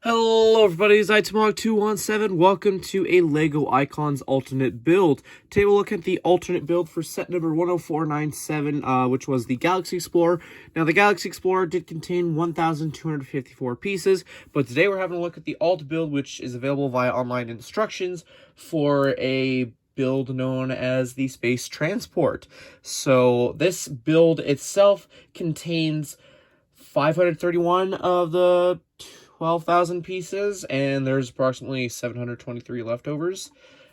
Hello everybody, it's TMOG217. Welcome to a LEGO Icons alternate build. Today we'll look at the alternate build for set number 10497, which was the Galaxy Explorer. Now the Galaxy Explorer did contain 1,254 pieces, but today we're having a look at the alt build, which is available via online instructions for a build known as the Space Transport. So this build itself contains 531 of the 12,000 pieces, and there's approximately 723 leftovers.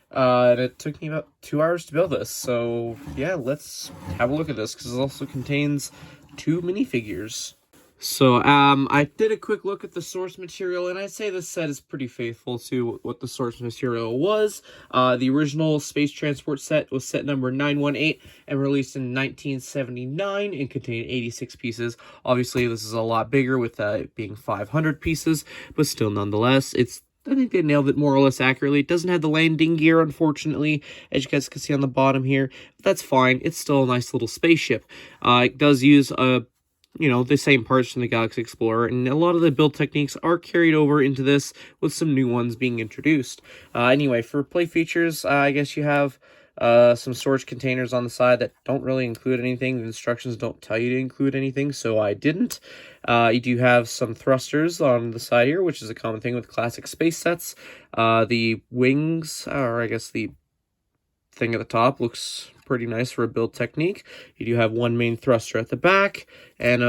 And it took me about 2 hours to build this. So yeah, let's have a look at this, because it also contains 2 minifigures. So I did a quick look at the source material, and I'd say this set is pretty faithful to what the source material was. The original Space Transport set was set number 918 and released in 1979 and contained 86 pieces. Obviously, this is a lot bigger with it being 500 pieces, but still, nonetheless, I think they nailed it more or less accurately. It doesn't have the landing gear, unfortunately, as you guys can see on the bottom here. But that's fine. It's still a nice little spaceship. It does use the same parts from the Galaxy Explorer, and a lot of the build techniques are carried over into this, with some new ones being introduced. Anyway, for play features, I guess you have some storage containers on the side that don't really include anything. The instructions don't tell you to include anything, so I didn't. You do have some thrusters on the side here, which is a common thing with classic space sets. The wings, or I guess the thing at the top, looks pretty nice for a build technique. You do have one main thruster at the back, and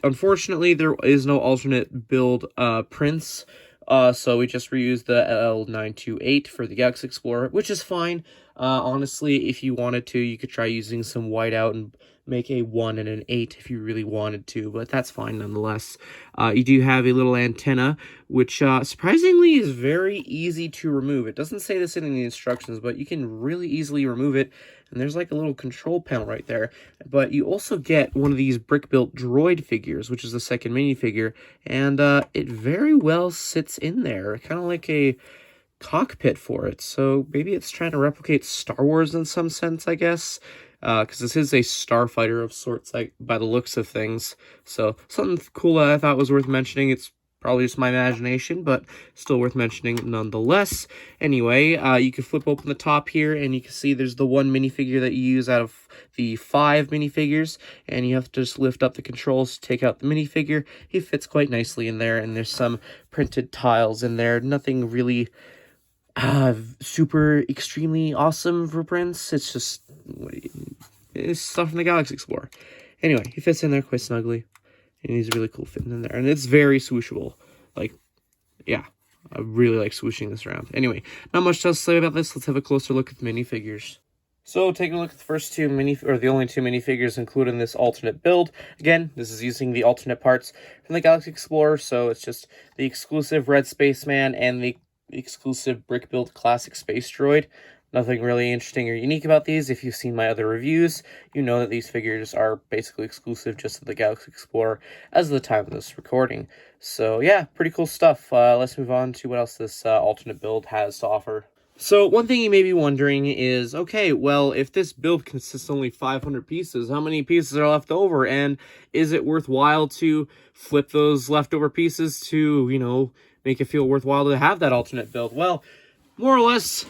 unfortunately there is no alternate build prints, so we just reused the L928 for the Galaxy Explorer, which is fine. Honestly, if you wanted to, you could try using some whiteout and make a 1 and an 8 if you really wanted to, but that's fine nonetheless. You do have a little antenna, which surprisingly is very easy to remove. It doesn't say this in the instructions, but you can really easily remove it, and there's like a little control panel right there. But you also get one of these brick-built droid figures, which is the second minifigure, and it very well sits in there, kind of like a cockpit for it. So maybe it's trying to replicate Star Wars in some sense, I guess. Because this is a starfighter of sorts, like, by the looks of things. So something cool that I thought was worth mentioning. It's probably just my imagination, but still worth mentioning nonetheless. Anyway, you can flip open the top here, and you can see there's the one minifigure that you use out of the 5 minifigures, and you have to just lift up the controls to take out the minifigure. He fits quite nicely in there, and there's some printed tiles in there. Nothing really super extremely awesome for prints. It's just it's stuff from the Galaxy Explorer. Anyway, he fits in there quite snugly, and he's really cool fitting in there, and it's very swooshable. Like, yeah, I really like swooshing this around. Anyway, not much else to say about this. Let's have a closer look at the minifigures. So, taking a look at the first the only two minifigures included in this alternate build. Again, this is using the alternate parts from the Galaxy Explorer, so it's just the exclusive Red Spaceman and the exclusive brick-built classic space droid. Nothing really interesting or unique about these. If you've seen my other reviews, you know that these figures are basically exclusive just to the Galaxy Explorer as of the time of this recording. So yeah, pretty cool stuff. Let's move on to what else this alternate build has to offer. So one thing you may be wondering is, okay, well, if this build consists only 500 pieces, how many pieces are left over? And is it worthwhile to flip those leftover pieces to, make it feel worthwhile to have that alternate build? Well, more or less,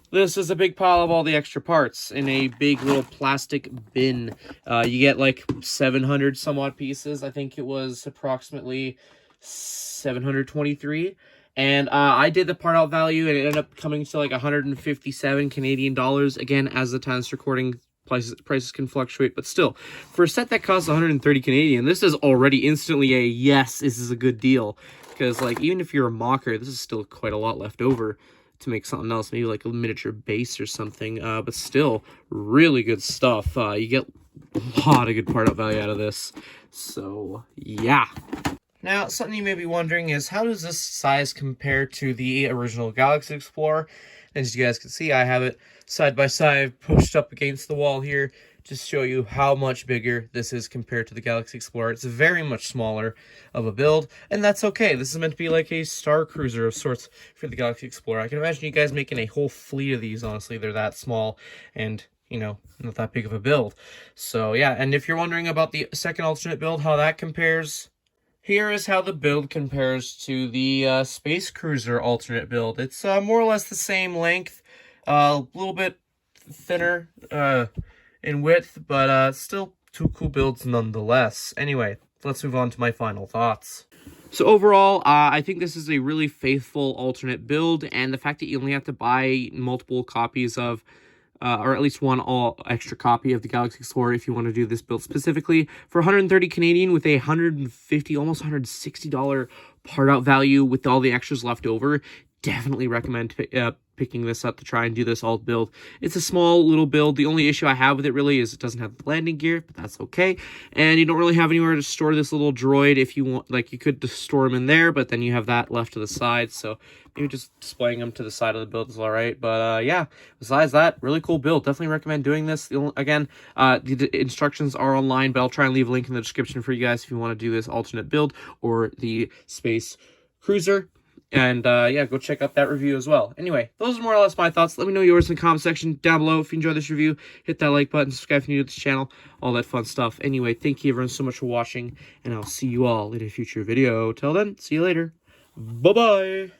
this is a big pile of all the extra parts in a big little plastic bin. You get like 700 some odd pieces. I think it was approximately 723. And I did the part out value, and it ended up coming to like 157 Canadian dollars. Again, as the time is recording, prices can fluctuate, but still, for a set that costs 130 Canadian, this is already instantly a yes, this is a good deal. Because, like, even if you're a mocker, this is still quite a lot left over to make something else, maybe like a miniature base or something, but still, really good stuff. You get a lot of good part out value out of this. So, yeah. Now, something you may be wondering is, how does this size compare to the original Galaxy Explorer? As you guys can see, I have it side by side, pushed up against the wall here, just show you how much bigger this is compared to the Galaxy Explorer. It's very much smaller of a build, and that's okay. This is meant to be like a star cruiser of sorts for the Galaxy Explorer. I can imagine you guys making a whole fleet of these, honestly. They're that small, and, not that big of a build. So, yeah, and if you're wondering about the second alternate build, how that compares, Here is how the build compares to the Space Cruiser alternate build. It's more or less the same length, a little bit thinner in width, but still two cool builds nonetheless. Anyway, let's move on to my final thoughts. So overall, I think this is a really faithful alternate build, and the fact that you only have to buy multiple copies of, or at least one extra copy of the Galaxy Explorer if you want to do this build specifically, for 130 Canadian with a $150, almost $160 part out value with all the extras left over, definitely recommend picking this up to try and do this alt build. It's a small little build. The only issue I have with it really is it doesn't have the landing gear, but that's okay. And you don't really have anywhere to store this little droid if you want. Like, you could just store him in there, but then you have that left to the side. So maybe just displaying him to the side of the build is all right. But yeah, besides that, really cool build. Definitely recommend doing this. Again, the instructions are online, but I'll try and leave a link in the description for you guys if you want to do this alternate build or the Space Cruiser. And yeah, go check out that review as well. Anyway, those are more or less my thoughts. Let me know yours in the comment section down below. If you enjoyed this review, hit that like button, subscribe if you're new to this channel, all that fun stuff. Anyway, thank you everyone so much for watching, and I'll see you all in a future video. Till then, see you later. Bye-bye.